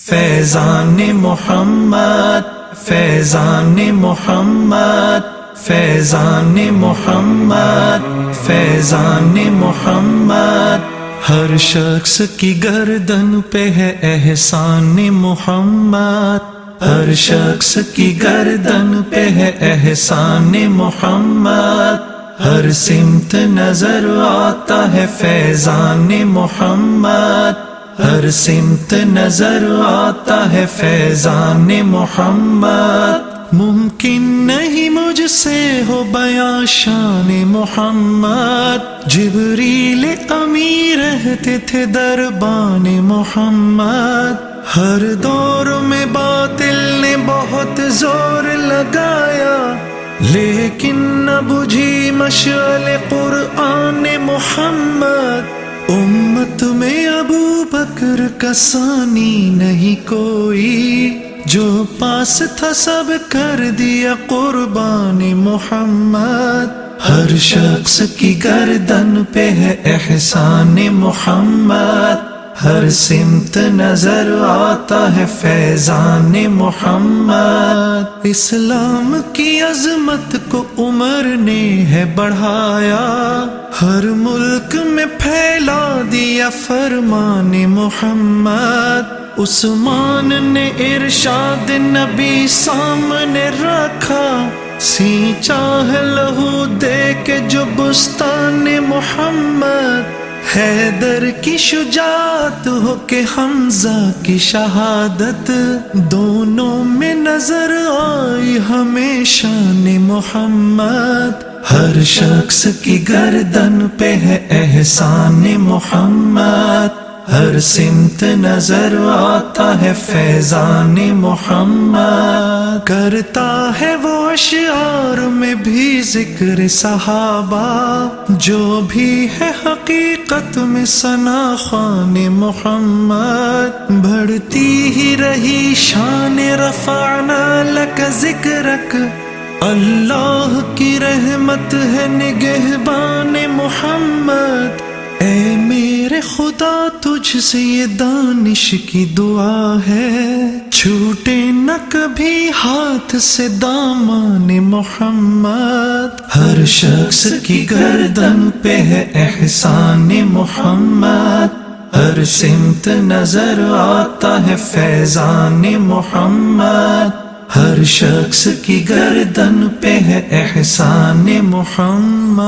فیضان محمد، فیضان محمد، فیضان محمد، فیضان محمد، ہر شخص کی گردن پہ ہے احسان محمد، ہر شخص کی گردن پہ ہے احسان محمد، ہر سمت نظر آتا ہے فیضان محمد، ہر سمت نظر آتا ہے فیضان محمد، ممکن نہیں مجھ سے ہو بیاں شان محمد، جبریل امی رہتے تھے دربان محمد، ہر دور میں باطل نے بہت زور لگایا لیکن نہ بجھی مشعل قرآن محمد، امت میں ابو بکر کا ثانی نہیں کوئی، جو پاس تھا سب کر دیا قربان محمد، ہر شخص کی گردن پہ ہے احسان محمد، ہر سمت نظر آتا ہے فیضان محمد، اسلام کی عظمت کو عمر نے ہے بڑھایا، ہر ملک میں پھیلا دیا فرمان محمد، عثمان نے ارشاد نبی سامنے رکھا، سینچا ہے لہو دے کے جو بستان محمد، حیدر کی شجاعت ہو کہ حمزہ کی شہادت، دونوں میں نظر آئی ہمیں شان محمد، ہر شخص کی گردن پہ ہے احسان محمد، ہر سمت نظر آتا ہے فیضان محمد، کرتا ہے وہ اشعار میں بھی ذکر صحابہ، جو بھی ہے حقیقت میں ثنا خوان محمد، بڑھتی ہی رہی شان رفعنا لک ذکرک، اللہ کی رحمت ہے نگہبان محمد، اے میرے خدا تجھ سے یہ دانش کی دعا ہے، چھوٹے نہ کبھی ہاتھ سے دامان محمد، ہر شخص کی گردن پہ ہے احسان محمد، ہر سمت نظر آتا ہے فیضان محمد، ہر شخص کی گردن پہ ہے احسان محمد۔